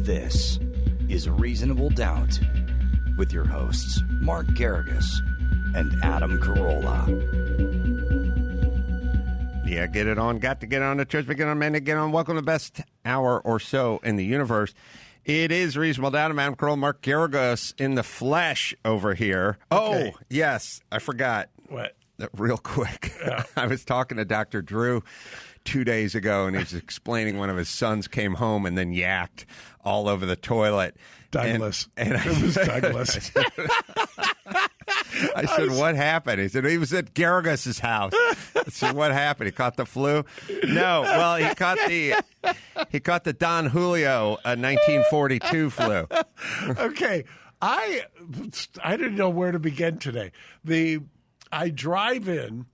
This is Reasonable Doubt with your hosts, Mark Garrigus and Adam Carolla. Yeah, get it on. Got to get on the church, get on, man, to get on. Welcome to the best hour or so in the universe. It is Reasonable Doubt. I'm Adam Carolla, Mark Garrigus in the flesh over here. Okay. Oh, yes, I forgot. What? Real quick. Yeah. I was talking to Dr. Drew 2 days ago, and he was explaining one of his sons came home and then yacked all over the toilet. Douglas. And it was Douglas. I said, what happened? He said, he was at Garrigus's house. I said, what happened? He caught the flu? No. Well, he caught the Don Julio 1942 flu. Okay. I didn't know where to begin today. I drive in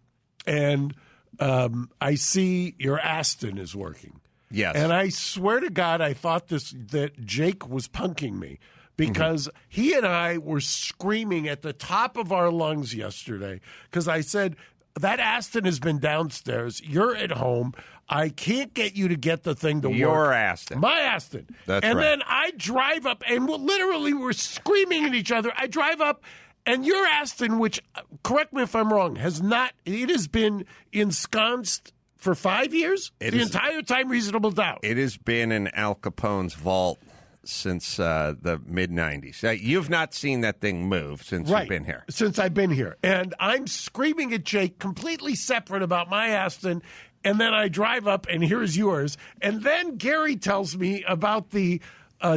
and I see your Aston is working. Yes. And I swear to God, I thought that Jake was punking me because he and I were screaming at the top of our lungs yesterday because I said, that Aston has been downstairs. You're at home. I can't get you to get the thing to work. Your Aston. My Aston. That's and right. then I drive up, and literally we're screaming at each other. I drive up, and your Aston, which, correct me if I'm wrong, has been ensconced for 5 years? Entire time Reasonable Doubt. It has been in Al Capone's vault since the mid-'90s. You've not seen that thing move since you've been here. Since I've been here. And I'm screaming at Jake, completely separate about my Aston, and then I drive up, and here's yours. And then Gary tells me about the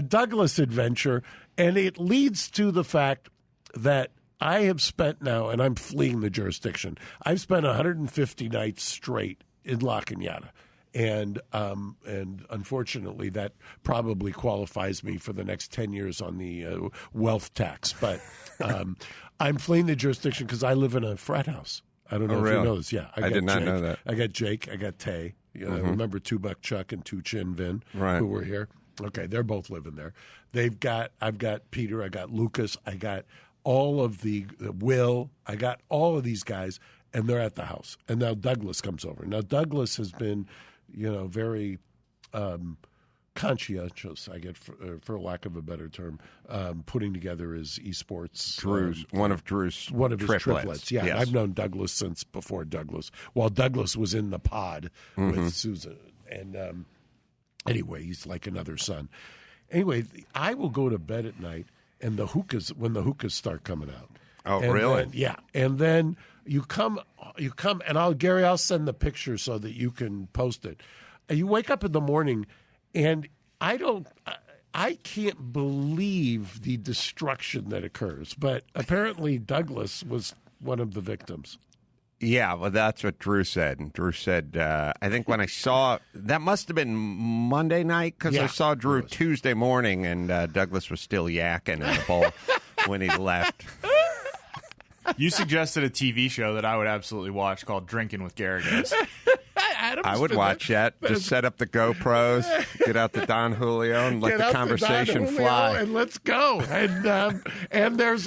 Douglas adventure, and it leads to the fact that I have spent now, and I'm fleeing the jurisdiction, I've spent 150 nights straight in La Cañada. And unfortunately, that probably qualifies me for the next 10 years on the wealth tax. But I'm fleeing the jurisdiction because I live in a frat house. I don't know if you know this. Yeah, I did not know that. I got Jake. I got Tay. I remember Two Buck Chuck and Two Chin Vin, who were here. Okay, they're both living there. I've got Peter. I got Lucas. I got all of the Will. I got all of these guys, and they're at the house. And now Douglas comes over. Now Douglas has been, very conscientious, I get, for lack of a better term, putting together his esports. One of Drew's triplets. Yeah, yes. I've known Douglas since before Douglas, while Douglas was in the pod with Susan. And anyway, he's like another son. Anyway, I will go to bed at night, and when the hookahs start coming out. Oh, and really? Then, yeah, and then you come, and Gary, I'll send the picture so that you can post it. And you wake up in the morning, and I can't believe the destruction that occurs. But apparently, Douglas was one of the victims. Yeah, well, that's what Drew said. And Drew said, I think when I saw, that must have been Monday night, because I saw Drew Tuesday morning, and Douglas was still yakking in the bowl when he left. You suggested a TV show that I would absolutely watch called Drinking with Garrigus. I would watch that. Just set up the GoPros, get out the Don Julio, and let the conversation fly. And let's go. And there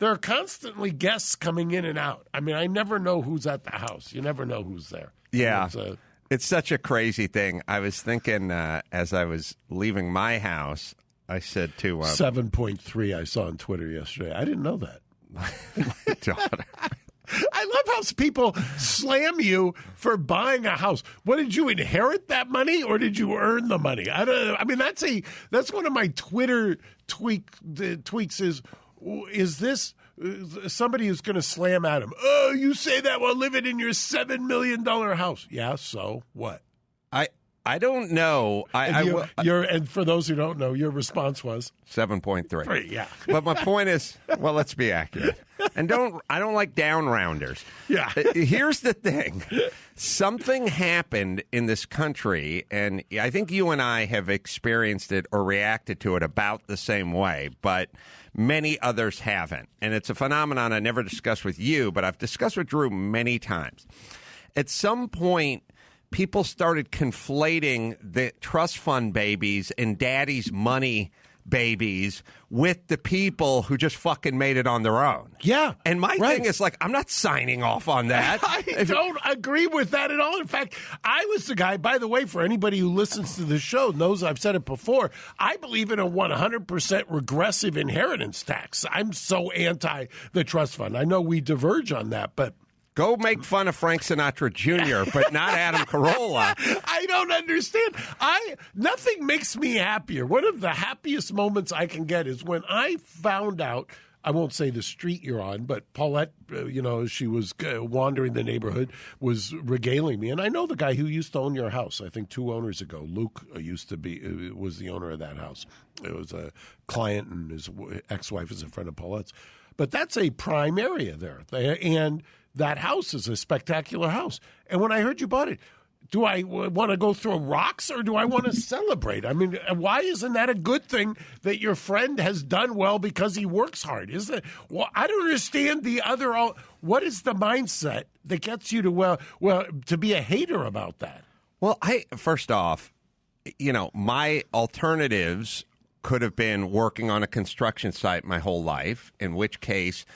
are constantly guests coming in and out. I mean, I never know who's at the house. You never know who's there. Yeah. It's such a crazy thing. I was thinking as I was leaving my house, I said to 7.3 I saw on Twitter yesterday. I didn't know that. My daughter. I love how people slam you for buying a house. What, did you inherit that money or did you earn the money? I don't know. I mean, that's one of my Twitter tweaks is this somebody who's going to slam at him? Oh, you say that while living in your $7 million house. Yeah, so what? I don't know. And for those who don't know, your response was 7.3. Yeah. But my point is, well, let's be accurate. And I don't like down rounders. Yeah. Here's the thing. Something happened in this country, and I think you and I have experienced it or reacted to it about the same way, but many others haven't. And it's a phenomenon I never discussed with you, but I've discussed with Drew many times. At some point, people started conflating the trust fund babies and daddy's money babies with the people who just fucking made it on their own. Yeah. And my right. thing is like, I'm not signing off on that. I don't agree with that at all. In fact, I was the guy, by the way, for anybody who listens to the show knows I've said it before, I believe in a 100% regressive inheritance tax. I'm so anti the trust fund. I know we diverge on that, but go make fun of Frank Sinatra Jr., but not Adam Carolla. I don't understand. Nothing makes me happier. One of the happiest moments I can get is when I found out, I won't say the street you're on, but Paulette, she was wandering the neighborhood, was regaling me. And I know the guy who used to own your house, I think 2 owners ago. Luke was the owner of that house. It was a client, and his ex-wife is a friend of Paulette's. But that's a prime area there. And that house is a spectacular house. And when I heard you bought it, do I want to go throw rocks or do I want to celebrate? I mean, why isn't that a good thing that your friend has done well because he works hard? Isn't it? Well, I don't understand the other. What is the mindset that gets you to to be a hater about that? Well, first off, my alternatives could have been working on a construction site my whole life, in which case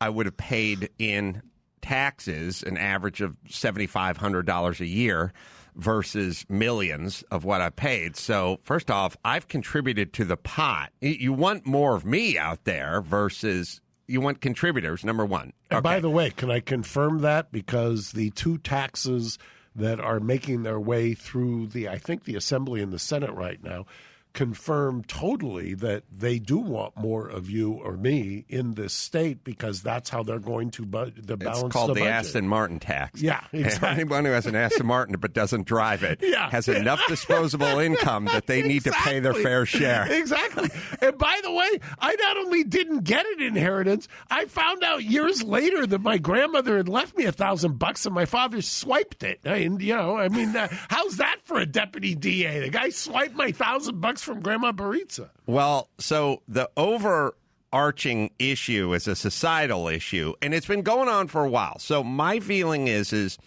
I would have paid in taxes an average of $7,500 a year versus millions of what I paid. So first off, I've contributed to the pot. You want more of me out there versus you want contributors, number one. Okay. And by the way, can I confirm that? Because the 2 taxes that are making their way through the Assembly and the Senate right now confirm totally that they do want more of you or me in this state because that's how they're going to balance the budget. It's called the Aston Martin tax. Yeah, exactly. Anyone who has an Aston Martin but doesn't drive it has enough disposable income that they need to pay their fair share. Exactly. And by the way, I not only didn't get an inheritance, I found out years later that my grandmother had left me $1,000 and my father swiped it. And, how's that for a deputy DA? The guy swiped my $1,000 from Grandma Baritza. Well, so the overarching issue is a societal issue, and it's been going on for a while. So my feeling is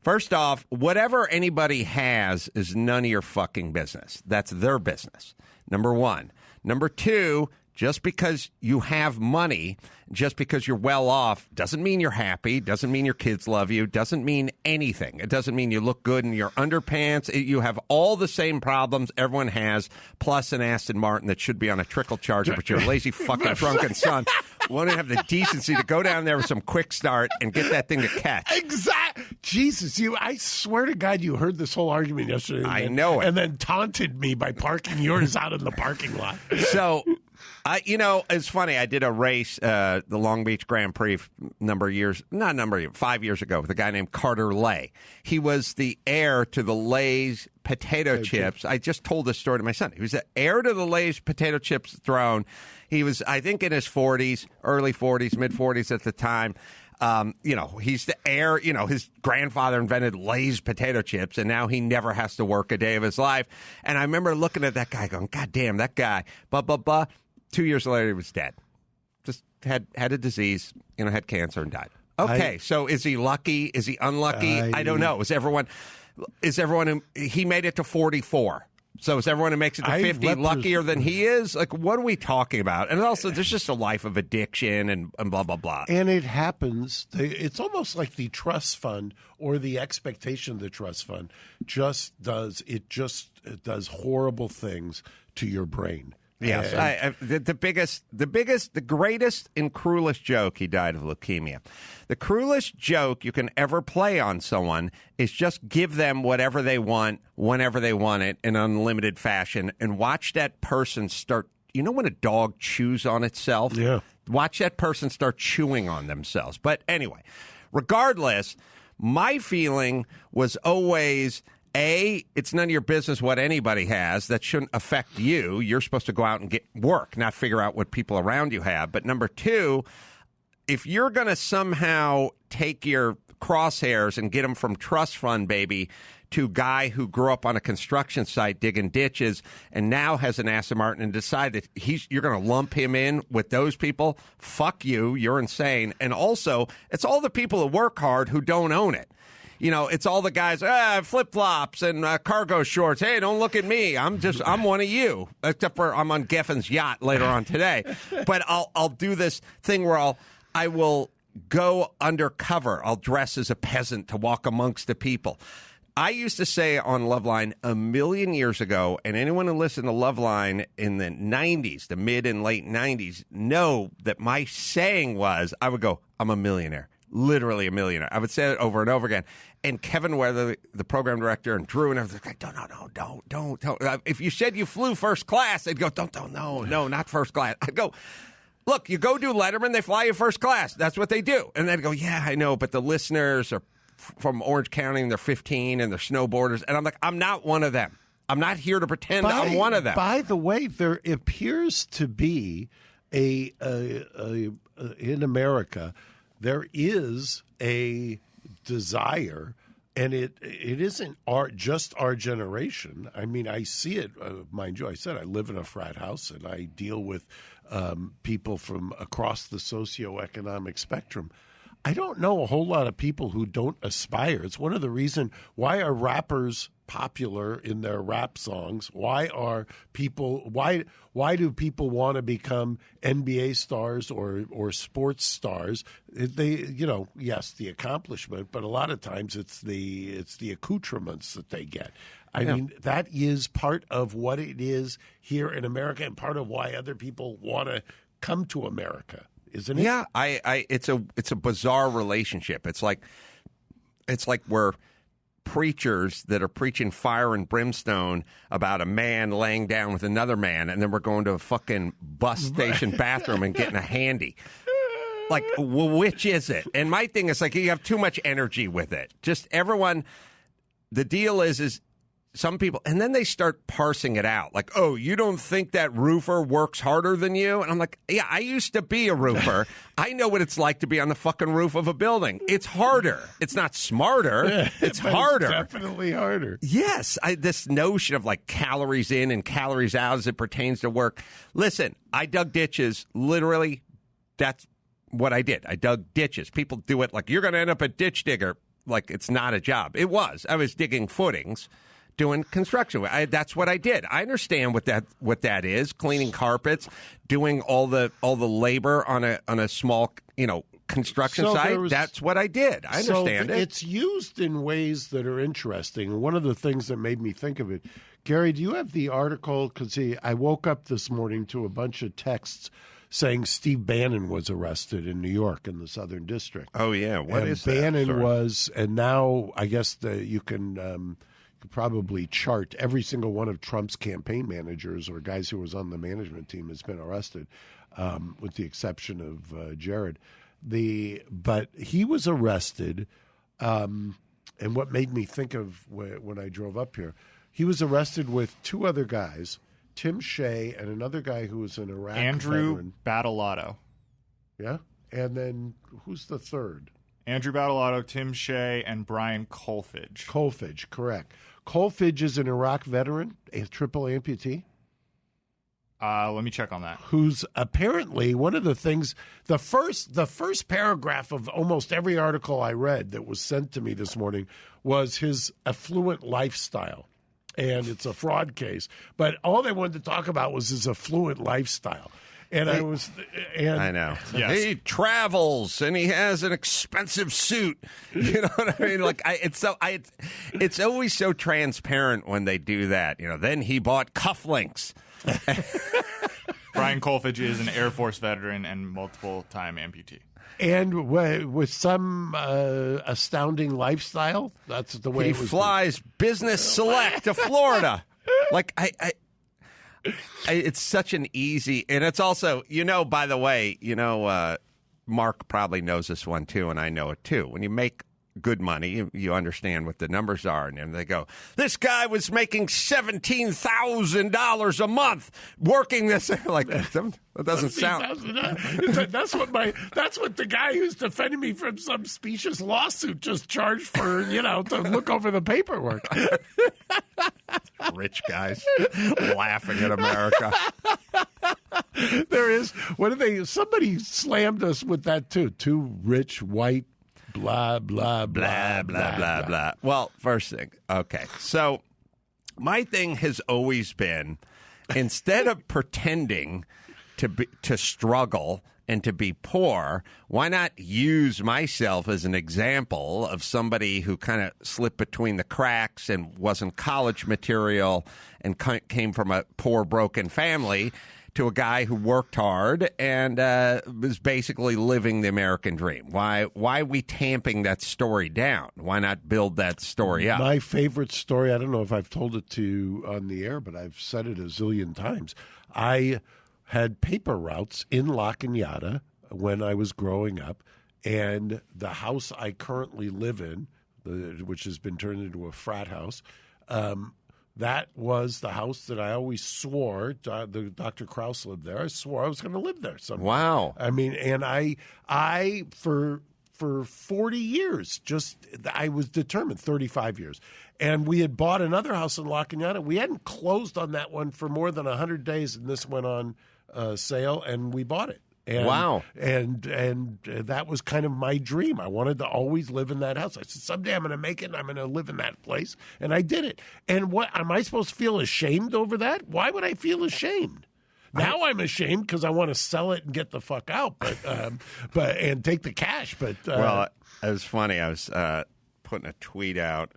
first off, whatever anybody has is none of your fucking business. That's their business, number one. Number two, just because you have money, just because you're well off, doesn't mean you're happy, doesn't mean your kids love you, doesn't mean anything. It doesn't mean you look good in your underpants. You have all the same problems everyone has, plus an Aston Martin that should be on a trickle charger, but your lazy fucking drunken son won't have the decency to go down there with some quick start and get that thing to catch. Exactly. Jesus, I swear to God you heard this whole argument yesterday. I know it. And then taunted me by parking yours out in the parking lot. So... it's funny. I did a race, the Long Beach Grand Prix, 5 years ago with a guy named Carter Lay. He was the heir to the Lay's potato chips. I just told this story to my son. He was the heir to the Lay's potato chips throne. He was, I think, in his 40s, early 40s, mid 40s at the time. He's the heir. His grandfather invented Lay's potato chips, and now he never has to work a day of his life. And I remember looking at that guy going, God damn, that guy, blah, blah, blah. 2 years later, he was dead. Just had a disease, had cancer and died. Okay, so is he lucky? Is he unlucky? I don't know. Is everyone, he made it to 44. So is everyone who makes it to 50 luckier than he is? Like, what are we talking about? And also, there's just a life of addiction and blah, blah, blah. And it happens. It's almost like the trust fund or the expectation of the trust fund just does horrible things to your brain. Yes, the greatest and cruelest joke, he died of leukemia. The cruelest joke you can ever play on someone is just give them whatever they want, whenever they want it, in unlimited fashion, and watch that person start. When a dog chews on itself? Yeah. Watch that person start chewing on themselves. But anyway, regardless, my feeling was always... it's none of your business what anybody has. That shouldn't affect you. You're supposed to go out and get work, not figure out what people around you have. But number two, if you're going to somehow take your crosshairs and get them from trust fund baby to guy who grew up on a construction site digging ditches and now has an Aston Martin and decide that you're going to lump him in with those people, fuck you. You're insane. And also, it's all the people who work hard who don't own it. it's all the guys, flip-flops and cargo shorts. Hey, don't look at me. I'm one of you. Except for I'm on Geffen's yacht later on today. But I'll do this thing where I will go undercover. I'll dress as a peasant to walk amongst the people. I used to say on Loveline a million years ago, and anyone who listened to Loveline in the 90s, the mid and late 90s, know that my saying was, I would go, I'm a millionaire, literally a millionaire. I would say it over and over again. And Kevin Weather, the program director, and Drew and everything, don't. If you said you flew first class, they'd go, no, not first class. I'd go, look, you go do Letterman, they fly you first class. That's what they do. And they'd go, yeah, I know, but the listeners are from Orange County, and they're 15, and they're snowboarders. And I'm like, I'm not one of them. I'm not here to pretend I'm one of them. By the way, there appears to be in America, there is a desire, and it isn't just our generation. I mean, I see it. Mind you, I said I live in a frat house, and I deal with people from across the socioeconomic spectrum. I don't know a whole lot of people who don't aspire. It's one of the reasons why are rappers popular in their rap songs? Why do people want to become NBA stars or sports stars? Yes, the accomplishment, but a lot of times it's the accoutrements that they get. I mean, that is part of what it is here in America, and part of why other people want to come to America. Isn't it? Yeah, it's a bizarre relationship. It's like we're preachers that are preaching fire and brimstone about a man laying down with another man, and then we're going to a fucking bus station bathroom and getting a handy. Like, well, which is it? And my thing is, like, you have too much energy with it. Just everyone. The deal is some people, and then they start parsing it out. Like, oh, you don't think that roofer works harder than you? And I'm like, yeah, I used to be a roofer. I know what it's like to be on the fucking roof of a building. It's harder. It's not smarter. It's harder. It's definitely harder. Yes. This notion of like calories in and calories out as it pertains to work. Listen, I dug ditches. Literally, that's what I did. I dug ditches. People do it like, you're going to end up a ditch digger. Like, it's not a job. It was. I was digging footings. Doing construction. That's what I did. I understand what that is. Cleaning carpets, doing all the labor on a small, construction site. That's what I did. I understand it. It's used in ways that are interesting. One of the things that made me think of it, Gary, do you have the article? Because I woke up this morning to a bunch of texts saying Steve Bannon was arrested in New York in the Southern District. Oh yeah, what is that? Bannon was, and now I guess you can. Probably chart every single one of Trump's campaign managers or guys who was on the management team has been arrested, with the exception of Jared. But he was arrested, and what made me think of when I drove up here, he was arrested with two other guys, Tim Shea and another guy who was an Iraq Andrew veteran. Battleotto. Yeah, and then who's the third? Andrew Battleotto, Tim Shea, and Brian Colfidge. Colfidge, correct. Colfidge is an Iraq veteran, a triple amputee. Let me check on that. Who's apparently one of the things, the first paragraph of almost every article I read that was sent to me this morning was his affluent lifestyle. And it's a fraud case. But all they wanted to talk about was his affluent lifestyle. And I know. Yes. He travels and he has an expensive suit. You know what I mean? Like, it's always so transparent when they do that. Then he bought cufflinks. Brian Colfidge is an Air Force veteran and multiple-time amputee. And with some astounding lifestyle, that's the way he it was. Flies business select to Florida. Like, it's such an easy, and it's also, by the way, Mark probably knows this one too, and I know it too. When you make good money, you understand what the numbers are, and they go, this guy was making $17,000 a month working this. Like, that doesn't sound. That's what the guy who's defending me from some specious lawsuit just charged for, to look over the paperwork. Rich guys laughing at America. There is. Somebody slammed us with that too. Two rich white blah, blah, blah, blah, blah, blah. Well, first thing, okay. So my thing has always been, instead of pretending to struggle and to be poor, why not use myself as an example of somebody who kind of slipped between the cracks and wasn't college material and came from a poor, broken family, to a guy who worked hard and was basically living the American dream? Why are we tamping that story down? Why not build that story up? My favorite story, I don't know if I've told it to you on the air, but I've said it a zillion times. I had paper routes in La Cañada when I was growing up, and the house I currently live in, which has been turned into a frat house, that was the house that I always swore, Dr. Krause lived there, I swore I was going to live there someday. Wow. I mean, and I for 40 years, I was determined, 35 years. And we had bought another house in La Cañada. We hadn't closed on that one for more than 100 days, and this went on sale, and we bought it. And, wow. And that was kind of my dream. I wanted to always live in that house. I said, someday I'm going to make it, and I'm going to live in that place. And I did it. And what am I supposed to feel ashamed over that? Why would I feel ashamed? Now I'm ashamed because I want to sell it and get the fuck out, but and take the cash. But well, it was funny. I was putting a tweet out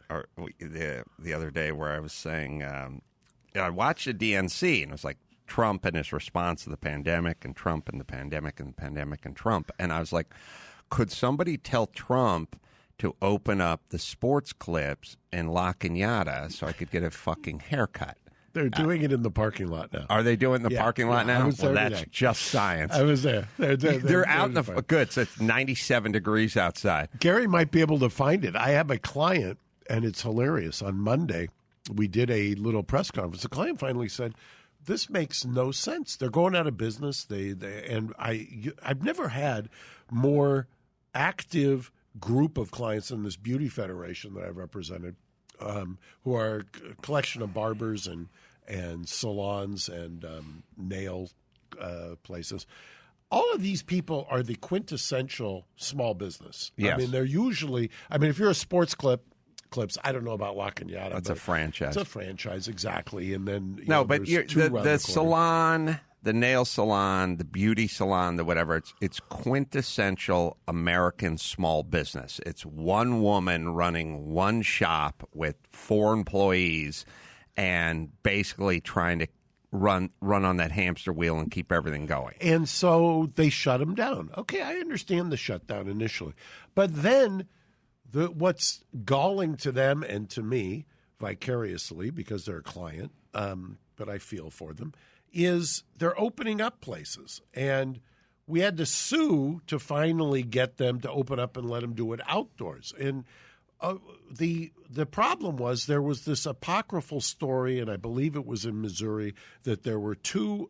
the other day where I was saying I watched the DNC, and it was like Trump and his response to the pandemic, and Trump and the pandemic, and the pandemic and Trump. And I was like, could somebody tell Trump to open up the sports clips in La Cañada so I could get a fucking haircut? They're doing it in the parking lot now. Are they doing the parking lot now? Well, that's just science. I was there. They're out in the good. So it's 97 degrees outside. Gary might be able to find it. I have a client, and it's hilarious. On Monday, we did a little press conference. The client finally said, "This makes no sense. They're going out of business." I've never had more active group of clients in this beauty federation that I've represented, who are a collection of barbers and salons and nail places. All of these people are the quintessential small business. Yes. I mean, they're usually, if you're a sports clips, I don't know about La Cañada. That's a franchise. It's a franchise, exactly. And then but the salon, the nail salon, the beauty salon, the whatever, it's quintessential American small business. It's one woman running one shop with 4 employees and basically trying to run on that hamster wheel and keep everything going. And so they shut them down. Okay, I understand the shutdown initially. But then what's galling to them and to me vicariously, because they're a client, but I feel for them, is they're opening up places. And we had to sue to finally get them to open up and let them do it outdoors. And the problem was there was this apocryphal story, and I believe it was in Missouri, that there were 2,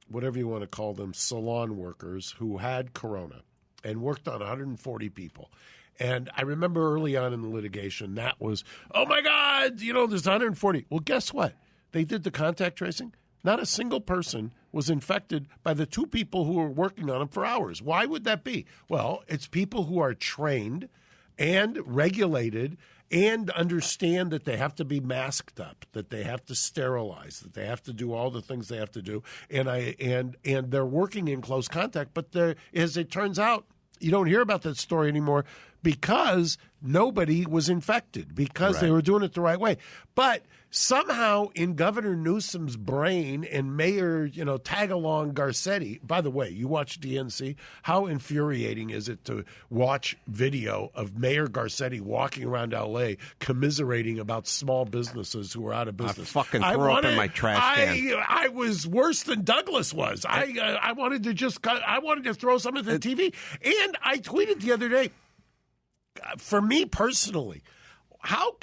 whatever you want to call them, salon workers who had corona and worked on 140 people. And I remember early on in the litigation, that was, oh, my God, there's 140. Well, guess what? They did the contact tracing. Not a single person was infected by the 2 people who were working on them for hours. Why would that be? Well, it's people who are trained and regulated and understand that they have to be masked up, that they have to sterilize, that they have to do all the things they have to do. And they're working in close contact. But as it turns out, you don't hear about that story anymore because nobody was infected, because they were doing it the right way. But somehow in Governor Newsom's brain and Mayor, tag-along Garcetti, by the way, you watch DNC, how infuriating is it to watch video of Mayor Garcetti walking around L.A. commiserating about small businesses who are out of business? I fucking threw up in my trash can. I was worse than Douglas was. I wanted to throw some at the TV. And I tweeted the other day, for me personally,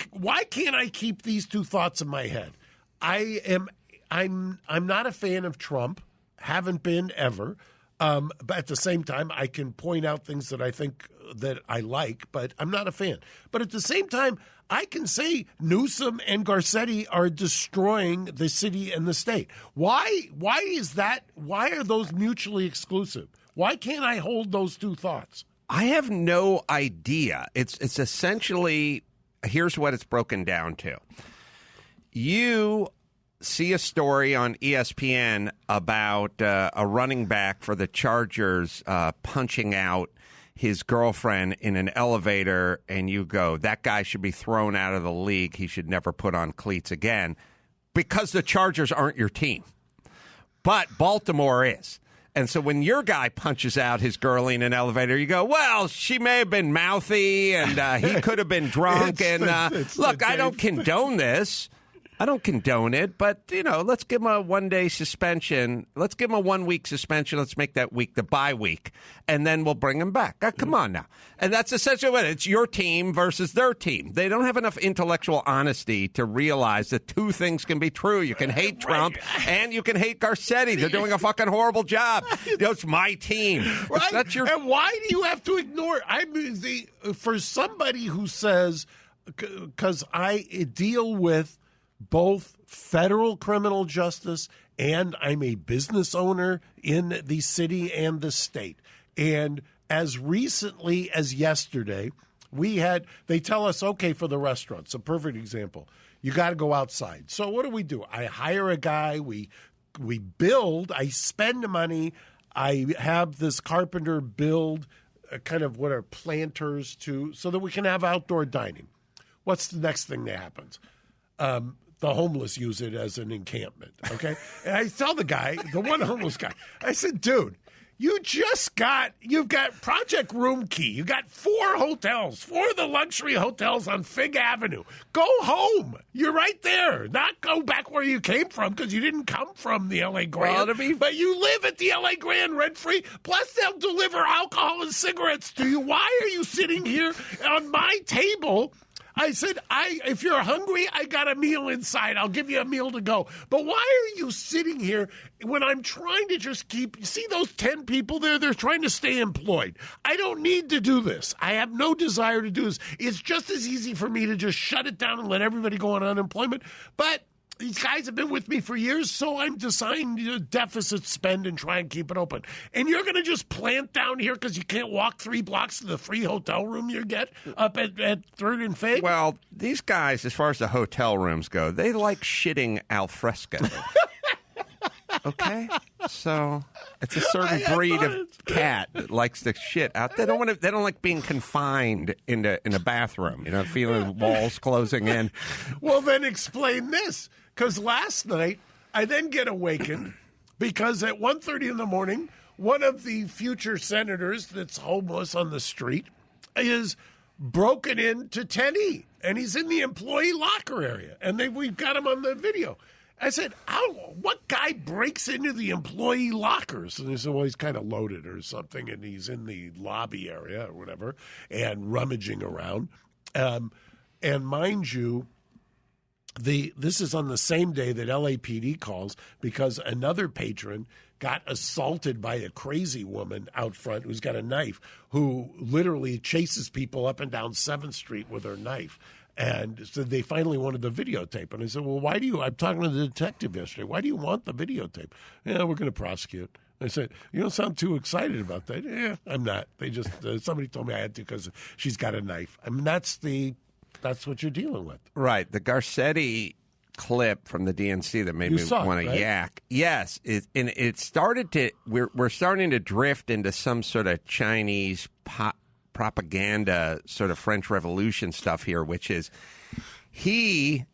why can't I keep these 2 thoughts in my head? I'm not a fan of Trump, haven't been ever. But at the same time, I can point out things that I think that I like, but I'm not a fan. But at the same time, I can say Newsom and Garcetti are destroying the city and the state. Why is that? Why are those mutually exclusive? Why can't I hold those 2 thoughts? I have no idea. It's essentially, here's what it's broken down to. You see a story on ESPN about a running back for the Chargers punching out his girlfriend in an elevator, and you go, that guy should be thrown out of the league. He should never put on cleats again, because the Chargers aren't your team. But Baltimore is. And so when your guy punches out his girlie in an elevator, you go, well, she may have been mouthy and he could have been drunk. Look, I don't condone this. I don't condone it, but, let's give him a 1-day suspension. Let's give him a 1-week suspension. Let's make that week the bye week, and then we'll bring him back. Come on now. And that's essentially what it's your team versus their team. They don't have enough intellectual honesty to realize that two things can be true. You can hate Trump and you can hate Garcetti. They're doing a fucking horrible job. It's my team. Right? That's your... And why do you have to ignore it? I mean, for somebody who says, because I deal with both federal criminal justice and I'm a business owner in the city and the state. And as recently as yesterday, they tell us, okay, for the restaurants, a perfect example, you got to go outside. So what do? I hire a guy, we build, I spend money, I have this carpenter build kind of what are planters so that we can have outdoor dining. What's the next thing that happens? The homeless use it as an encampment, okay? And I tell the guy, the one homeless guy, I said, dude, you've got Project Room Key. You got 4 hotels, 4 of the luxury hotels on Fig Avenue. Go home. You're right there. Not go back where you came from, because you didn't come from the L.A. Grand, but you live at the L.A. Grand rent-free. Plus, they'll deliver alcohol and cigarettes to you. Why are you sitting here on my table? I said, if you're hungry, I got a meal inside. I'll give you a meal to go. But why are you sitting here when I'm trying to just see those 10 people there? They're trying to stay employed. I don't need to do this. I have no desire to do this. It's just as easy for me to just shut it down and let everybody go on unemployment. But these guys have been with me for years, so I'm deciding to deficit spend and try and keep it open. And you're going to just plant down here because you can't walk 3 blocks to the free hotel room you get up at 3rd and Fig? Well, these guys, as far as the hotel rooms go, they like shitting al fresco. Okay? So it's a certain breed of cat that likes to shit out. They don't like being confined in a bathroom, feeling walls closing in. Well, then explain this. Because last night, I then get awakened because at 1:30 in the morning, one of the future senators that's homeless on the street is broken into 10E, and he's in the employee locker area, and we've got him on the video. I said, what guy breaks into the employee lockers? And they said, well, he's kind of loaded or something, and he's in the lobby area or whatever and rummaging around. And mind you, this is on the same day that LAPD calls because another patron got assaulted by a crazy woman out front who's got a knife, who literally chases people up and down 7th Street with her knife. And so they finally wanted the videotape. And I said, well, I'm talking to the detective yesterday. Why do you want the videotape? Yeah, we're going to prosecute. I said, you don't sound too excited about that. Yeah, I'm not. They just, somebody told me I had to because she's got a knife. I mean, that's what you're dealing with. Right. The Garcetti clip from the DNC that made me want to yak. Yes. It started to, we're starting to drift into some sort of Chinese propaganda sort of French Revolution stuff here, which is he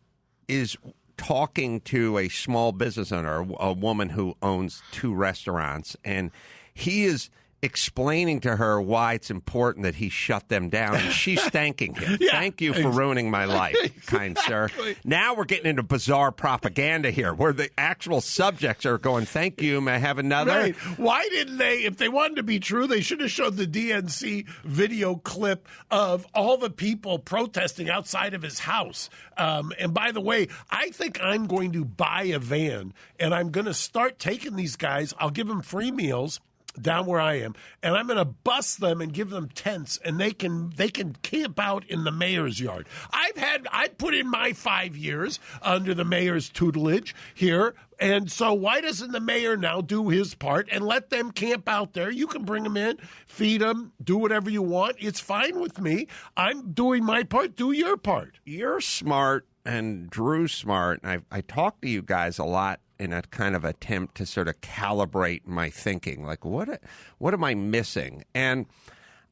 is talking to a small business owner, a woman who owns 2 restaurants, and he is explaining to her why it's important that he shut them down, and she's thanking him. Yeah, thank you for ruining my life, kind sir. Now we're getting into bizarre propaganda here, where the actual subjects are going, thank you, may I have another? Right. Why didn't they, if they wanted to be true, they should have showed the DNC video clip of all the people protesting outside of his house. And by the way, I think I'm going to buy a van, and I'm going to start taking these guys. I'll give them free meals. down where I am, and I'm going to bus them and give them tents, and they can camp out in the mayor's yard. I put in my 5 years under the mayor's tutelage here, and so why doesn't the mayor now do his part and let them camp out there? You can bring them in, feed them, do whatever you want. It's fine with me. I'm doing my part. Do your part. You're smart, and Drew's smart, and I talk to you guys a lot in a kind of attempt to sort of calibrate my thinking. Like, what am I missing? And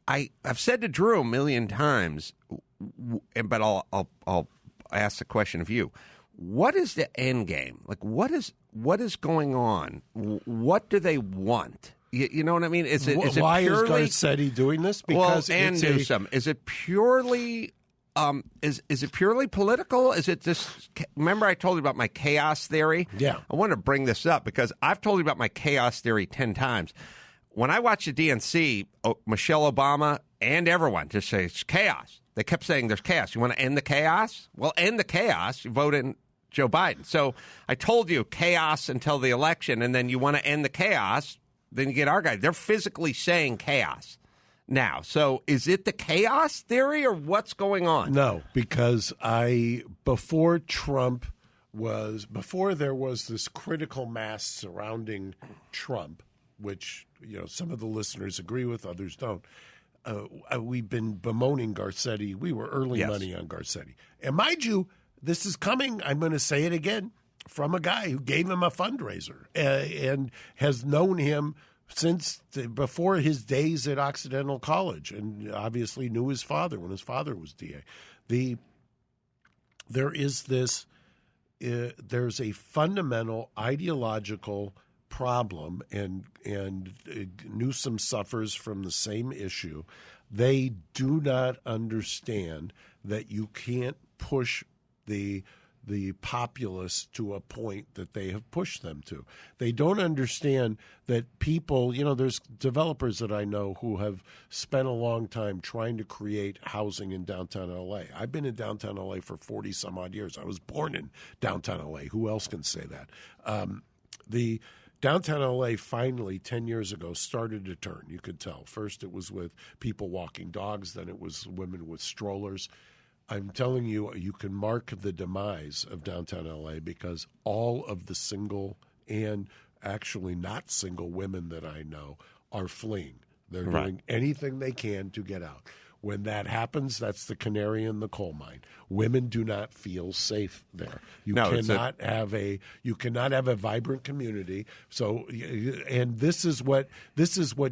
I've said to Drew a million times, but I'll ask the question of you. What is the end game? Like, what is going on? What do they want? You know what I mean? Is it why purely, is Garcetti doing this? Because and Newsom. Is it purely is it purely political? Is it just? Remember, I told you about my chaos theory. Yeah, I want to bring this up because I've told you about my chaos theory 10 times. When I watch the DNC, Michelle Obama and everyone just say it's chaos. They kept saying there's chaos. You want to end the chaos? Well, end the chaos. You vote in Joe Biden. So I told you chaos until the election, and then you want to end the chaos, then you get our guy. They're physically saying chaos now. So is it the chaos theory or what's going on? No, because before there was this critical mass surrounding Trump, which some of the listeners agree with, others don't. We've been bemoaning Garcetti. We were early money on Garcetti. And mind you, this is coming, I'm going to say it again, from a guy who gave him a fundraiser and has known him since before his days at Occidental College, and obviously knew his father when his father was DA. There's a fundamental ideological problem, and Newsom suffers from the same issue. They do not understand that you can't push the populace to a point that they have pushed them to. They don't understand that people, there's developers that I know who have spent a long time trying to create housing in downtown L.A. I've been in downtown L.A. for 40-some-odd years. I was born in downtown L.A. Who else can say that? The downtown L.A. finally, 10 years ago, started to turn. You could tell. First it was with people walking dogs. Then it was women with strollers. I'm telling you, you can mark the demise of downtown L.A. because all of the single and actually not single women that I know are fleeing. They're doing anything they can to get out. When that happens, that's the canary in the coal mine. Women do not feel safe there. You cannot have a vibrant community. So, and this is what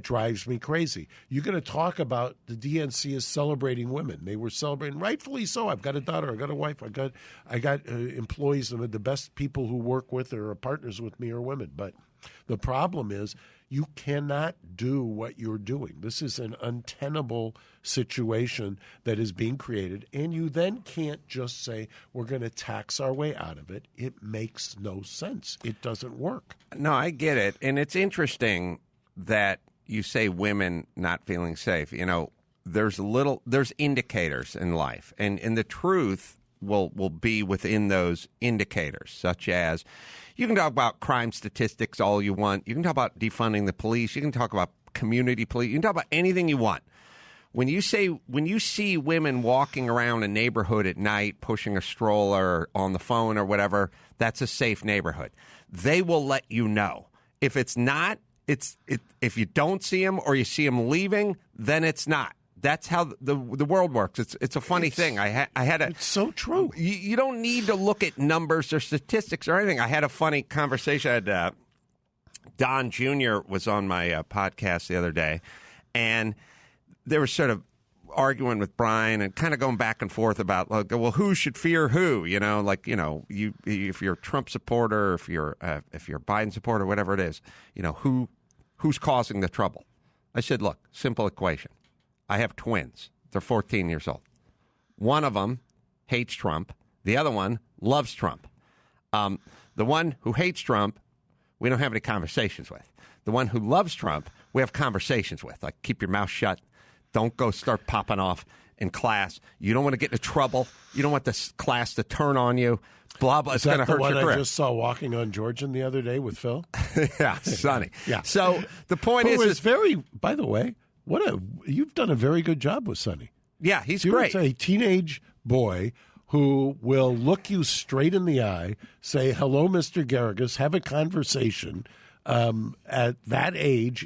drives me crazy. You're going to talk about the DNC is celebrating women. They were celebrating, rightfully so. I've got a daughter. I've got a wife. I got employees. And the best people who work with or are partners with me are women. But the problem is, you cannot do what you're doing. This is an untenable situation that is being created, and you then can't just say, we're going to tax our way out of it. It makes no sense. It doesn't work. No, I get it. And it's interesting that you say women not feeling safe. There's indicators in life, and the truth will be within those indicators, such as you can talk about crime statistics all you want. You can talk about defunding the police. You can talk about community police. You can talk about anything you want. When you see women walking around a neighborhood at night, pushing a stroller on the phone or whatever, that's a safe neighborhood. They will let you know. If it's not, if you don't see them or you see them leaving, then it's not. That's how the world works. It's a funny thing. It's so true. You don't need to look at numbers or statistics or anything. I had a funny conversation. Don Jr. was on my podcast the other day, and they were sort of arguing with Brian and kind of going back and forth about, well, who should fear who? If you're a Trump supporter, if you're a Biden supporter, whatever it is, who's causing the trouble? I said, look, simple equation. I have twins. They're 14 years old. One of them hates Trump. The other one loves Trump. The one who hates Trump, we don't have any conversations with. The one who loves Trump, we have conversations with. Like, keep your mouth shut. Don't go start popping off. in class. You don't want to get into trouble. You don't want this class to turn on you. Blah, blah. It's going to hurt your career. I just saw walking on Georgian the other day with Phil. Yeah, Sonny. Yeah. So the point is very, by the way, you've done a very good job with Sonny. Yeah, he's great. He's a teenage boy who will look you straight in the eye, say, hello, Mr. Garrigus, have a conversation. At that age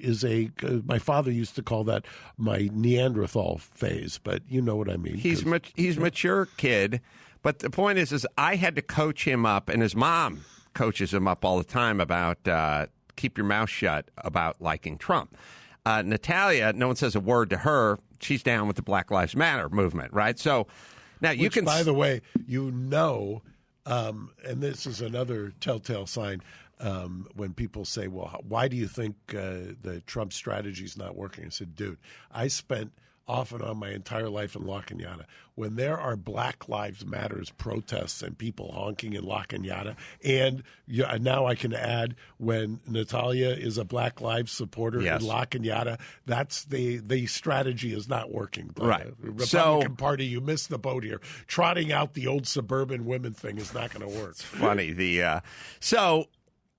my father used to call that my Neanderthal phase, but you know what I mean. He's mature kid, but the point is I had to coach him up, and his mom coaches him up all the time about keep your mouth shut about liking Trump. Natalia, no one says a word to her. She's down with the Black Lives Matter movement, right? So now you can. By the way, and this is another telltale sign when people say, "Well, why do you think the Trump strategy is not working?" I said, "Dude, I spent off and on my entire life in La Cañada. When there are Black Lives Matters protests and people honking in La Cañada, and now I can add when Natalia is a Black Lives supporter in La Cañada, that's the strategy is not working. Right. Republican Party, you missed the boat here. Trotting out the old suburban women thing is not going to work. It's funny. So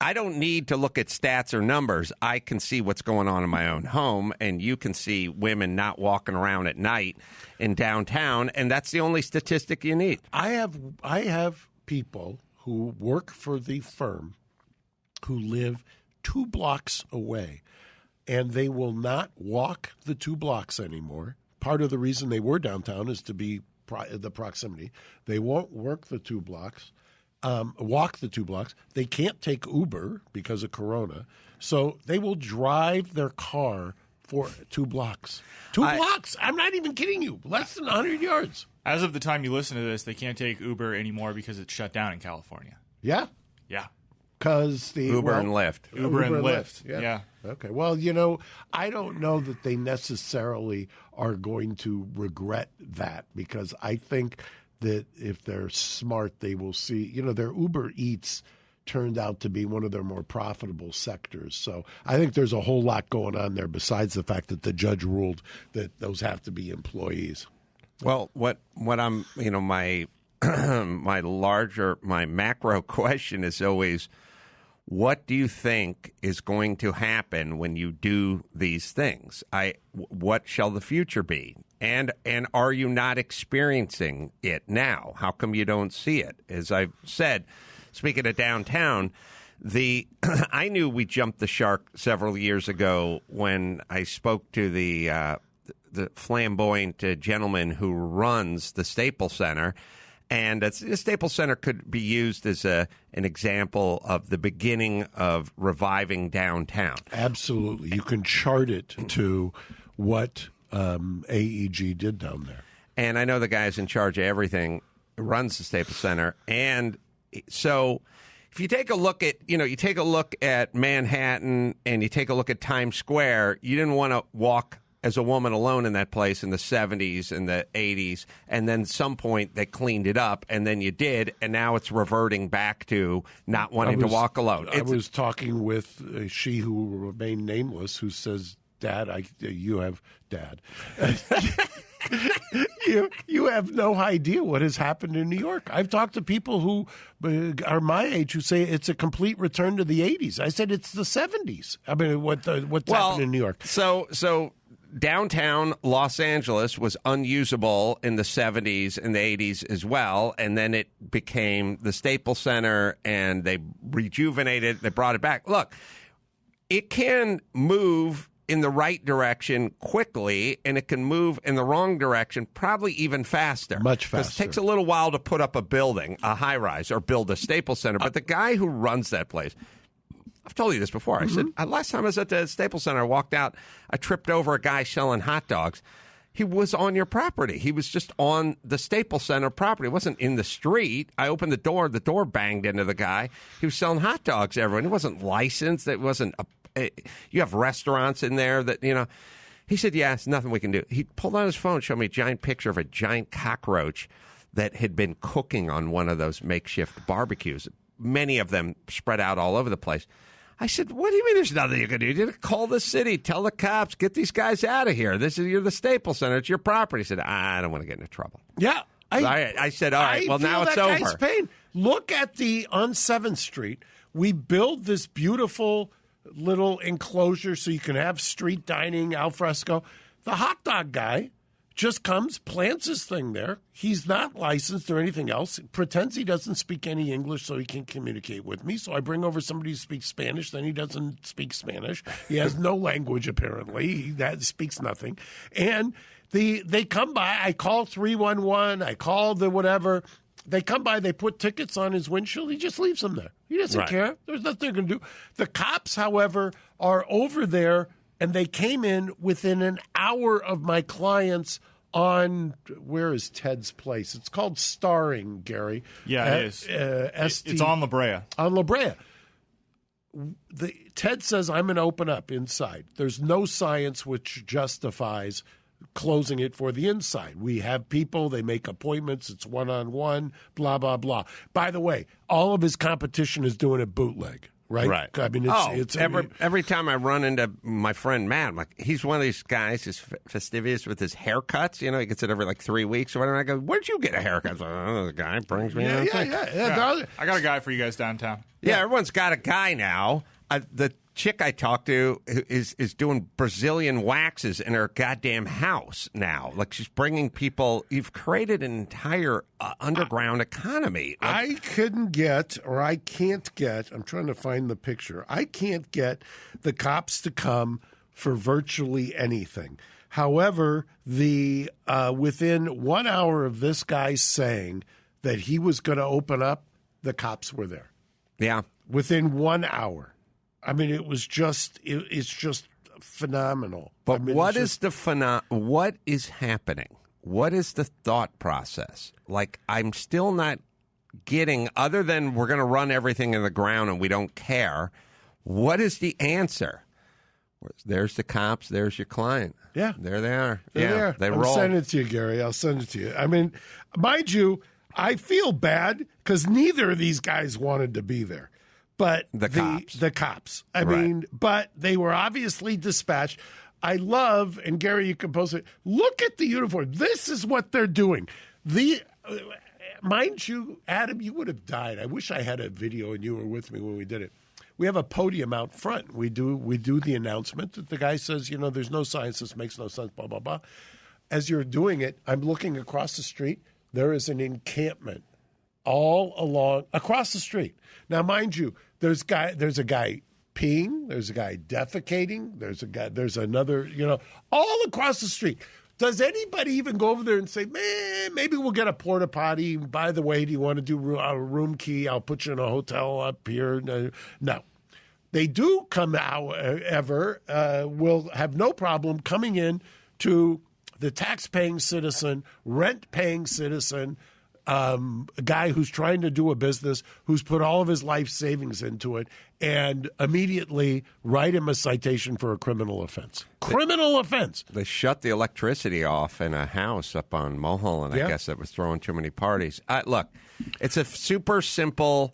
I don't need to look at stats or numbers. I can see what's going on in my own home, and you can see women not walking around at night in downtown, and that's the only statistic you need. I have people who work for the firm who live 2 blocks away, and they will not walk the 2 blocks anymore. Part of the reason they were downtown is to be the proximity. They won't work the 2 blocks. Walk the 2 blocks. They can't take Uber because of Corona, so they will drive their car for 2 blocks. 2 blocks. I'm not even kidding you. Less than 100 yards. As of the time you listen to this, they can't take Uber anymore because it's shut down in California. Yeah? Yeah. Because the Uber and Lyft. Uber and Lyft. Yeah. Okay. Well, I don't know that they necessarily are going to regret that, because I think that if they're smart, they will see, their Uber Eats turned out to be one of their more profitable sectors. So I think there's a whole lot going on there besides the fact that the judge ruled that those have to be employees. Well, what I'm, my my macro question is always, what do you think is going to happen when you do these things? What shall the future be? And are you not experiencing it now? How come you don't see it? As I've said, speaking of downtown, I knew we jumped the shark several years ago when I spoke to the flamboyant gentleman who runs the Staples Center. And the Staples Center could be used as an example of the beginning of reviving downtown. Absolutely. You can chart it to what AEG did down there. And I know the guy's in charge of everything, runs the Staples Center. And so if you take a look at Manhattan and you take a look at Times Square, you didn't want to walk as a woman alone in that place in the 70s and the 80s, and then at some point they cleaned it up, and then you did, and now it's reverting back to not wanting to walk alone. I was talking with she who will remain nameless, who says, Dad, you have Dad. You have no idea what has happened in New York. I've talked to people who are my age who say it's a complete return to the 80s. I said it's the 70s. I mean, what's happened in New York? So downtown Los Angeles was unusable in the 70s and the 80s as well, and then it became the Staples Center, and they rejuvenated it. They brought it back. Look, it can move in the right direction quickly, and it can move in the wrong direction probably even faster. Much faster. Because it takes a little while to put up a building, a high-rise, or build a Staples Center. But the guy who runs that place, I've told you this before. I said, last time I was at the Staples Center, I walked out, I tripped over a guy selling hot dogs. He was on your property. He was just on the Staples Center property. It wasn't in the street. I opened the door banged into the guy. He was selling hot dogs to everyone. It wasn't licensed. It wasn't you have restaurants in there that, He said, yeah, it's nothing we can do. He pulled out his phone, showed me a giant picture of a giant cockroach that had been cooking on one of those makeshift barbecues, many of them spread out all over the place. I said, what do you mean there's nothing you can do? You call the city, tell the cops, get these guys out of here. You're the Staples Center. It's your property. He said, I don't want to get into trouble. Yeah. I said, all right, well, now it's over. Guy's pain. Look at on 7th Street. We build this beautiful little enclosure so you can have street dining, al fresco. The hot dog guy just comes, plants his thing there. He's not licensed or anything else. Pretends he doesn't speak any English so he can communicate with me. So I bring over somebody who speaks Spanish. Then he doesn't speak Spanish. He has no language, apparently. He speaks nothing. And they come by. I call 311. I call the whatever. They come by. They put tickets on his windshield. He just leaves them there. He doesn't care. There's nothing they're going to do. The cops, however, are over there. And they came in within an hour of my clients on, where is Ted's place? It's called Starring, Gary. Yeah, it is. It's on La Brea. On La Brea. Ted says, I'm going to open up inside. There's no science which justifies closing it for the inside. We have people, they make appointments, it's one-on-one, blah, blah, blah. By the way, all of his competition is doing it bootleg. Right. I mean, it's every time I run into my friend Matt, I'm like, he's one of these guys who's fastidious with his haircuts. You know, he gets it every like 3 weeks or whatever. I go, where'd you get a haircut? Like, oh, the guy brings me. Yeah. I got a guy for you guys downtown. Yeah, everyone's got a guy now. The chick I talked to is doing Brazilian waxes in her goddamn house now. Like, she's bringing people. You've created an entire underground economy. I can't get, I'm trying to find the picture. I can't get the cops to come for virtually anything. However, within 1 hour of this guy saying that he was going to open up, the cops were there. Yeah. Within 1 hour. I mean, it's just phenomenal. But what is happening? What is the thought process? Like, I'm still not getting, other than we're going to run everything in the ground and we don't care, what is the answer? There's the cops. There's your client. Yeah. There they are. They're there. They roll. I'll send it to you, Gary. I'll send it to you. I mean, mind you, I feel bad because neither of these guys wanted to be there. But the cops. I mean, but they were obviously dispatched. I love, and Gary, you can post it. Look at the uniform. This is what they're doing. Mind you, Adam, you would have died. I wish I had a video and you were with me when we did it. We have a podium out front. We do the announcement that the guy says, there's no science. This makes no sense, blah, blah, blah. As you're doing it, I'm looking across the street. There is an encampment all along across the street. Now, mind you, there's a guy peeing, there's a guy defecating, there's another, all across the street. Does anybody even go over there and say, man, maybe we'll get a porta potty? By the way, do you want to do a room key? I'll put you in a hotel up here. No. They do come out, will have no problem coming in to the tax-paying citizen, rent-paying citizen, a guy who's trying to do a business, who's put all of his life savings into it, and immediately write him a citation for a criminal offense. They shut the electricity off in a house up on Mulholland. I guess that was throwing too many parties. Look, it's a super simple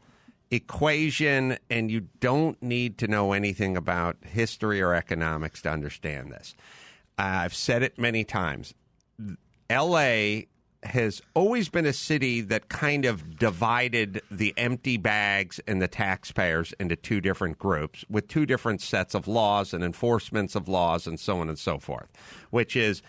equation, and you don't need to know anything about history or economics to understand this. I've said it many times. L.A. has always been a city that kind of divided the empty bags and the taxpayers into two different groups with two different sets of laws and enforcements of laws and so on and so forth, which is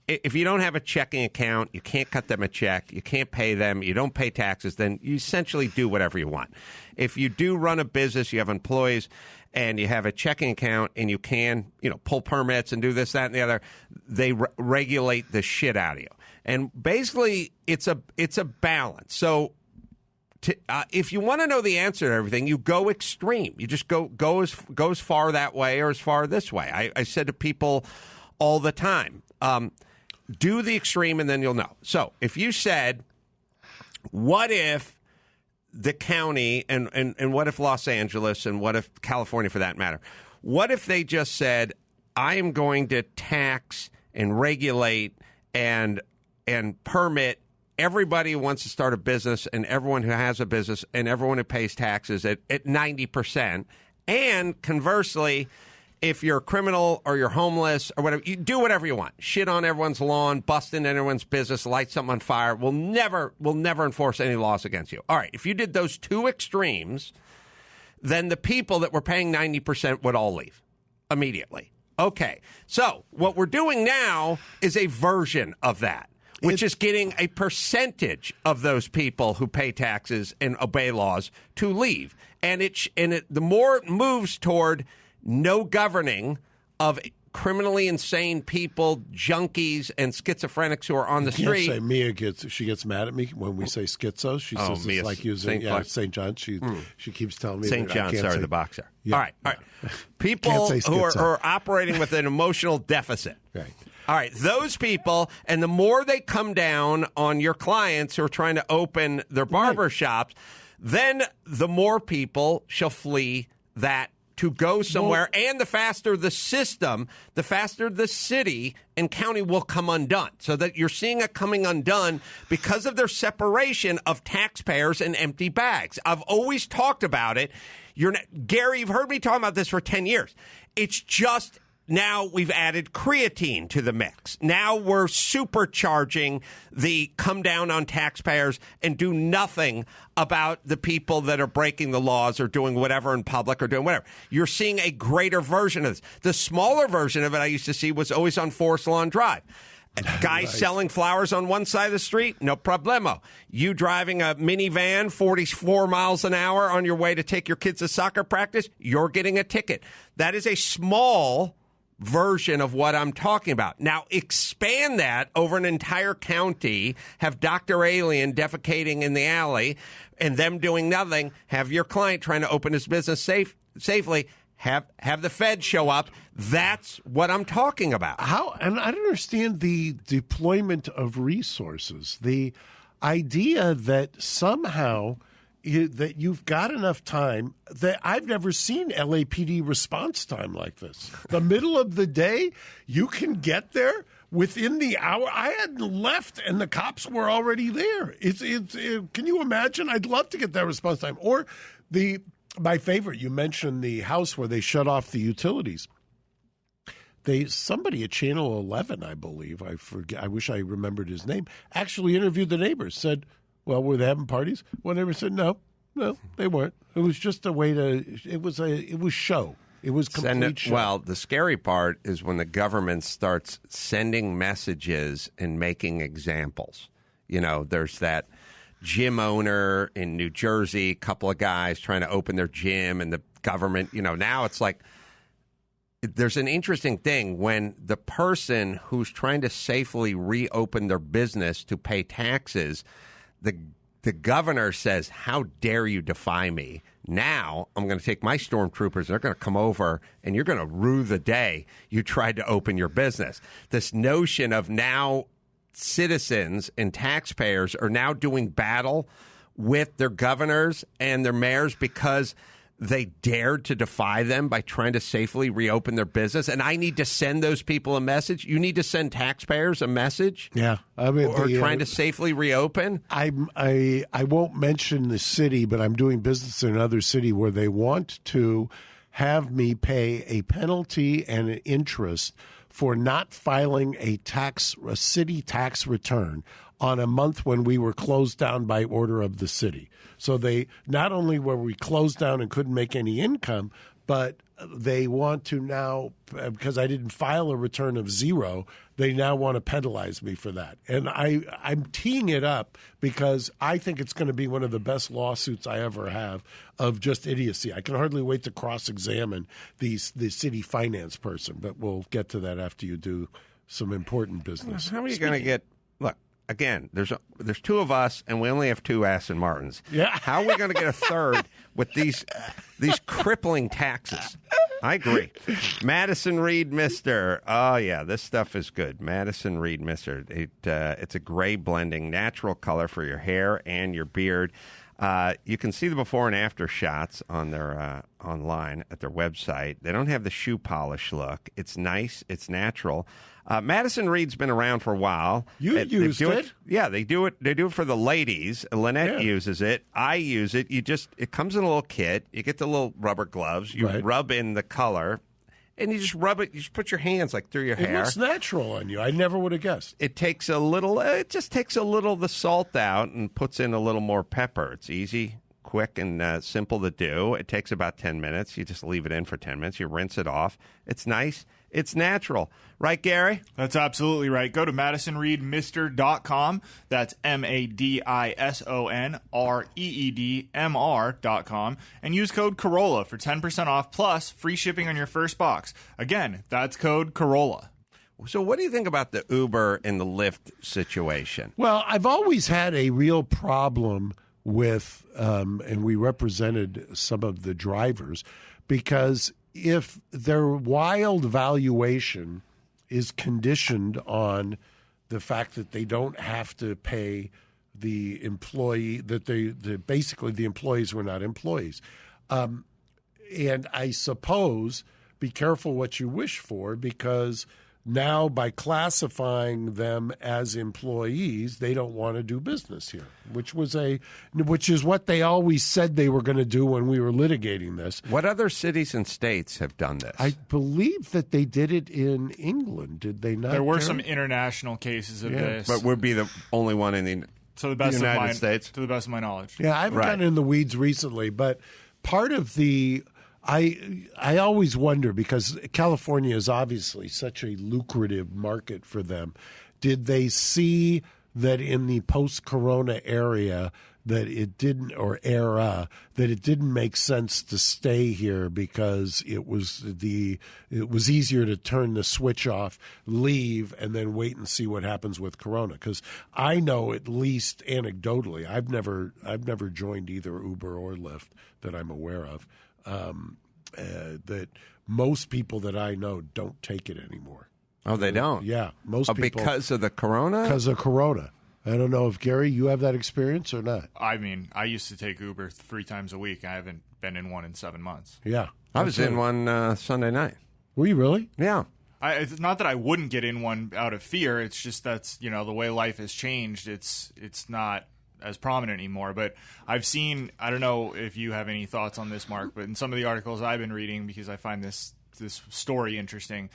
if you don't have a checking account, you can't cut them a check, you can't pay them, you don't pay taxes, then you essentially do whatever you want. If you do run a business, you have employees, and you have a checking account, and you can, pull permits and do this, that, and the other, they regulate the shit out of you. And basically, it's a balance. So if you want to know the answer to everything, you go extreme. You just go as far that way or as far this way. I said to people all the time, do the extreme and then you'll know. So if you said, what if the county and what if Los Angeles and what if California for that matter, what if they just said, I am going to tax and regulate and permit everybody who wants to start a business and everyone who has a business and everyone who pays taxes at 90%, And conversely, if you're a criminal or you're homeless or whatever, you do whatever you want. Shit on everyone's lawn, bust into everyone's business, light something on fire. We'll never enforce any laws against you. All right, if you did those two extremes, then the people that were paying 90% would all leave immediately. Okay, so what we're doing now is a version of that, which is getting a percentage of those people who pay taxes and obey laws to leave. And the more it moves toward no governing of criminally insane people, junkies, and schizophrenics who are on the street. Say Mia gets mad at me when we say schizo. She says it's like using St. John. She keeps telling me St. John, sorry, the boxer. Yeah. All right. People who are operating with an emotional deficit. Right. All right, those people, and the more they come down on your clients who are trying to open their barber shops, then the more people shall flee that to go somewhere, and the faster the system, the faster the city and county will come undone. So that you're seeing it coming undone because of their separation of taxpayers and empty bags. I've always talked about it. Gary, you've heard me talk about this for 10 years. It's just now we've added creatine to the mix. Now we're supercharging the come down on taxpayers and do nothing about the people that are breaking the laws or doing whatever in public or doing whatever. You're seeing a greater version of this. The smaller version of it I used to see was always on Forest Lawn Drive. Guys selling flowers on one side of the street, no problemo. You driving a minivan 44 miles an hour on your way to take your kids to soccer practice, you're getting a ticket. That is a small version of what I'm talking about. Now, expand that over an entire county, have Dr. Alien defecating in the alley, and them doing nothing, have your client trying to open his business safely, have the Fed show up. That's what I'm talking about. And I don't understand the deployment of resources. The idea that somehow that you've got enough time that I've never seen LAPD response time like this. The middle of the day, you can get there within the hour. I hadn't left and the cops were already there. Can you imagine? I'd love to get that response time. Or my favorite, you mentioned the house where they shut off the utilities. Somebody at Channel 11, I believe, I forget, I wish I remembered his name, actually interviewed the neighbors, said, well, were they having parties? One neighbor said, no, they weren't. It was just a way it was show. It was complete show. Well, the scary part is when the government starts sending messages and making examples. You know, there's that gym owner in New Jersey, a couple of guys trying to open their gym, and the government, now it's like, there's an interesting thing when the person who's trying to safely reopen their business to pay taxes, the governor says, how dare you defy me? Now I'm going to take my stormtroopers and they're going to come over and you're going to rue the day you tried to open your business. This notion of now citizens and taxpayers are now doing battle with their governors and their mayors because they dared to defy them by trying to safely reopen their business. And I need to send those people a message. You need to send taxpayers a message. Yeah. I mean, or trying to safely reopen. I won't mention the city, but I'm doing business in another city where they want to have me pay a penalty and an interest for not filing a city tax return on a month when we were closed down by order of the city. So they not only were we closed down and couldn't make any income, but they want to now, because I didn't file a return of zero, they now want to penalize me for that. And I'm teeing it up because I think it's going to be one of the best lawsuits I ever have of just idiocy. I can hardly wait to cross-examine the city finance person, but we'll get to that after you do some important business. How are you going to get... Look, again, there's two of us, and we only have two Aston Martins. Yeah. How are we going to get a third with these crippling taxes? I agree. Madison Reed Mister. Oh, yeah, this stuff is good. Madison Reed Mister. It's a gray blending, natural color for your hair and your beard. You can see the before and after shots on their online at their website. They don't have the shoe polish look. It's nice. It's natural. Madison Reed's been around for a while. You used it? Yeah, they do it. They do it for the ladies. Lynette uses it. I use it. It comes in a little kit. You get the little rubber gloves. You rub in the color. And you just rub it. You just put your hands like through your hair. It looks natural on you. I never would have guessed. It takes a little. It just takes a little of the salt out and puts in a little more pepper. It's easy, quick, and simple to do. It takes about 10 minutes. You just leave it in for 10 minutes. You rinse it off. It's nice. It's natural. Right, Gary? That's absolutely right. Go to MadisonReedMr.com. That's MadisonReedMR.com. And use code Carolla for 10% off plus free shipping on your first box. Again, that's code Carolla. So what do you think about the Uber and the Lyft situation? Well, I've always had a real problem with, and we represented some of the drivers, because if their wild valuation is conditioned on the fact that they don't have to pay the employee, that basically the employees were not employees. And I suppose be careful what you wish for, because now by classifying them as employees, they don't want to do business here, which is what they always said they were going to do when we were litigating this. What other cities and states have done this? I believe that they did it in England. Did they not? There were some international cases of this. But would be the only one in the United States? To the best of my knowledge. Yeah, I haven't gotten in the weeds recently, but part of the I always wonder, because California is obviously such a lucrative market for them. Did they see that in the post-corona era that it didn't make sense to stay here because it was easier to turn the switch off, leave, and then wait and see what happens with corona? Because I know, at least anecdotally, I've never joined either Uber or Lyft that I'm aware of. That most people that I know don't take it anymore. Oh, they don't? Yeah, most people. Because of the corona? Because of corona. I don't know if, Gary, you have that experience or not. I mean, I used to take Uber 3 times a week. I haven't been in one in 7 months. Yeah. I was in one Sunday night. Were you really? Yeah. It's not that I wouldn't get in one out of fear. It's just that's, the way life has changed. It's not as prominent anymore. But I've seen, I don't know if you have any thoughts on this, Mark, but in some of the articles I've been reading, because I find this story interesting,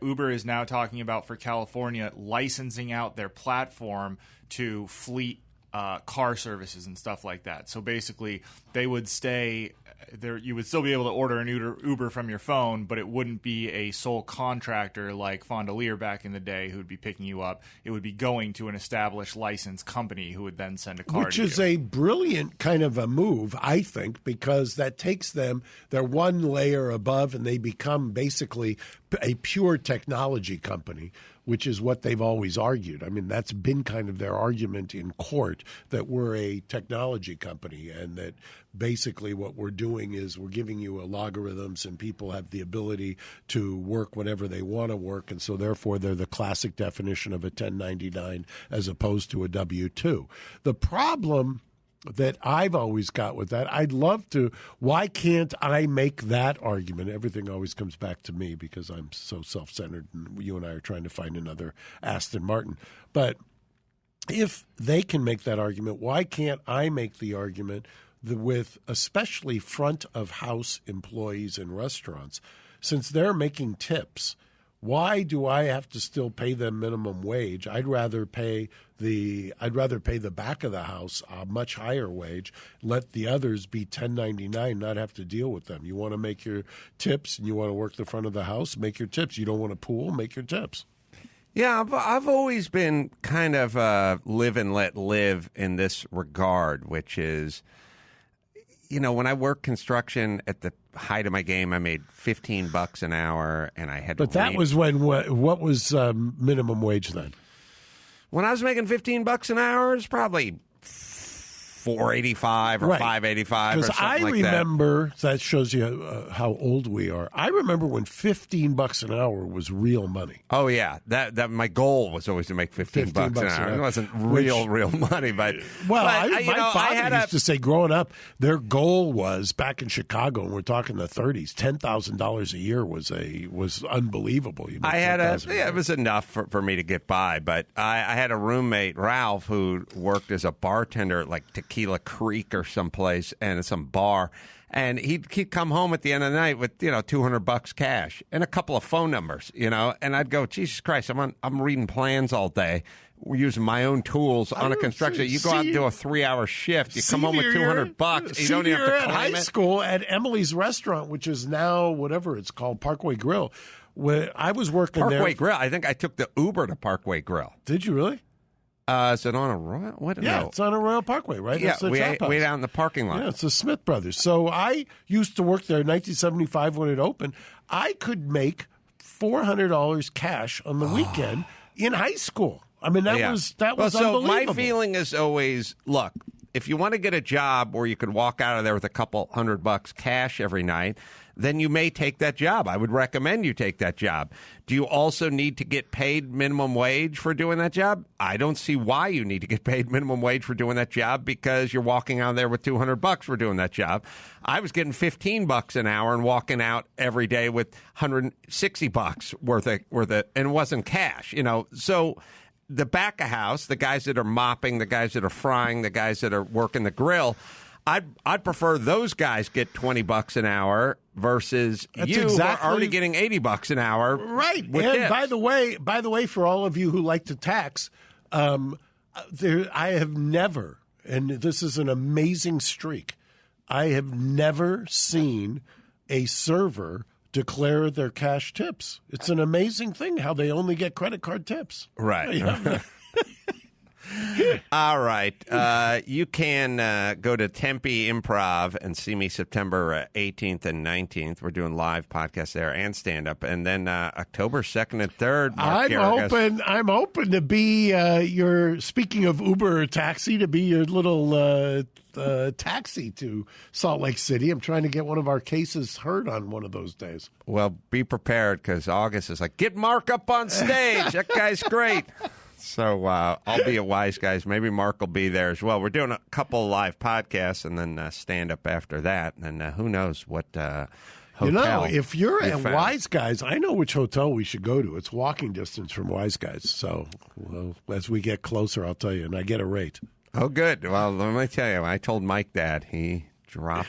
Uber is now talking about, for California, licensing out their platform to fleet car services and stuff like that. So basically, they would stay there. You would still be able to order an Uber from your phone, but it wouldn't be a sole contractor like Fondelier back in the day who would be picking you up. It would be going to an established licensed company who would then send a car Which to is you. a brilliant kind of a move, I think, because that takes them, they're one layer above, and they become basically a pure technology company, which is what they've always argued. I mean, that's been kind of their argument in court, that we're a technology company and that basically what we're doing is we're giving you logarithms and people have the ability to work whenever they want to work. And so therefore they're the classic definition of a 1099 as opposed to a W-2. The problem that I've always got with that, I'd love to, why can't I make that argument? Everything always comes back to me because I'm so self-centered, and you and I are trying to find another Aston Martin. But if they can make that argument, why can't I make the argument that with especially front-of-house employees in restaurants, since they're making tips, why do I have to still pay them minimum wage? I'd rather pay the back of the house a much higher wage, let the others be 1099, not have to deal with them. You want to make your tips and you want to work the front of the house, make your tips. You don't want to pool, make your tips. Yeah, I've always been kind of live and let live in this regard, which is, when I worked construction at the height of my game, I made $15 an hour, and I had. But that was when what was minimum wage then? When I was making $15 an hour, it was probably $4.85 or Right. $5.85 or something I like remember, that shows you how old we are. I remember when $15 an hour was real money. Oh yeah, that my goal was always to make $15 an hour. It wasn't real money, but Well, but, my father used to say growing up, their goal was back in Chicago, and we're talking the 30s, $10,000 a year was unbelievable. You I had it was enough for me to get by, but I had a roommate, Ralph, who worked as a bartender at like Tequila Creek or someplace and some bar. And he'd come home at the end of the night with, $200 cash and a couple of phone numbers, and I'd go, Jesus Christ, I'm reading plans all day. We're using my own tools on a construction. You go out and do a 3-hour shift. You come home with $200. You don't even have to claim high school at Emily's restaurant, which is now whatever it's called, Parkway Grill. When I was working there. Parkway Grill. I think I took the Uber to Parkway Grill. Did you really? Is it on a Royal? Yeah, it's on a Royal Parkway, right? Yeah, That's the way down in the parking lot. Yeah, it's the Smith Brothers. So I used to work there in 1975 when it opened. I could make $400 cash on the weekend in high school. I mean, that was unbelievable. My feeling is always, look, if you want to get a job where you could walk out of there with a couple $100 cash every night, then you may take that job. I would recommend you take that job. Do you also need to get paid minimum wage for doing that job? I don't see why you need to get paid minimum wage for doing that job because you're walking out there with $200 for doing that job. I was getting $15 an hour and walking out every day with $160 worth of, and it wasn't cash, So the back of house, the guys that are mopping, the guys that are frying, the guys that are working the grill, I'd prefer those guys get $20 an hour versus who are already getting $80 an hour. Right. And tips. by the way, for all of you who like to tax, I have never, and this is an amazing streak, I have never seen a server declare their cash tips. It's an amazing thing how they only get credit card tips. Right. All right. You can go to Tempe Improv and see me September 18th and 19th. We're doing live podcasts there and stand-up. And then October 2nd and 3rd, Mark Garrigus. I'm open to be speaking of Uber or taxi, to be your little taxi to Salt Lake City. I'm trying to get one of our cases heard on one of those days. Well, be prepared because August is like, get Mark up on stage. That guy's great. So I'll be at Wise Guys. Maybe Mark will be there as well. We're doing a couple of live podcasts and then stand-up after that. And who knows what hotel. If you're at Wise Guys, I know which hotel we should go to. It's walking distance from Wise Guys. So as we get closer, I'll tell you, and I get a rate. Oh, good. Well, let me tell you, I told Mike that. He dropped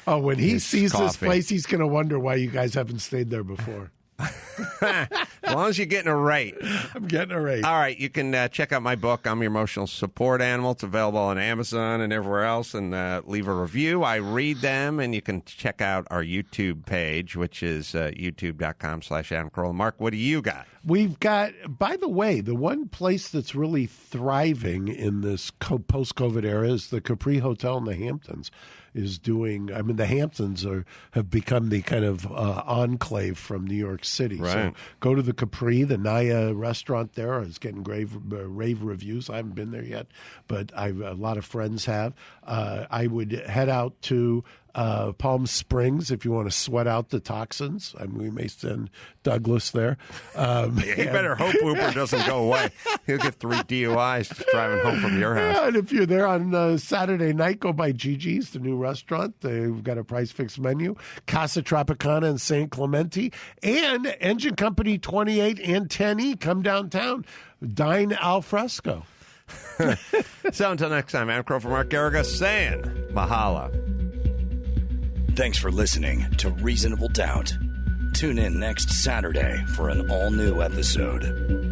Oh, when he sees coffee. this place, he's going to wonder why you guys haven't stayed there before. As long as you're getting a rate. I'm getting a rate. All right, you can check out my book, I'm Your Emotional Support Animal. It's available on Amazon and everywhere else, and leave a review. I read them, and you can check out our YouTube page, which is youtube.com/Adam Carolla. Mark, what do you got? We've got, by the way, the one place that's really thriving in this post-COVID era is the Capri Hotel in the Hamptons. The Hamptons have become the kind of enclave from New York City. Right. So go to the Capri, the Naya restaurant there is getting rave reviews. I haven't been there yet, but a lot of friends have. I would head out to Palm Springs if you want to sweat out the toxins. We may send Douglas there. You better hope Uber doesn't go away. He'll get 3 DUIs just driving home from your house. Yeah, and if you're there on Saturday night, go by Gigi's, the new restaurant. They've got a price-fixed menu. Casa Tropicana in San Clemente. And Engine Company 28 and 10E come downtown. Dine al fresco. So until next time, Adam Crow for Mark Garrigus saying mahala. Thanks for listening to Reasonable Doubt. Tune in next Saturday for an all-new episode.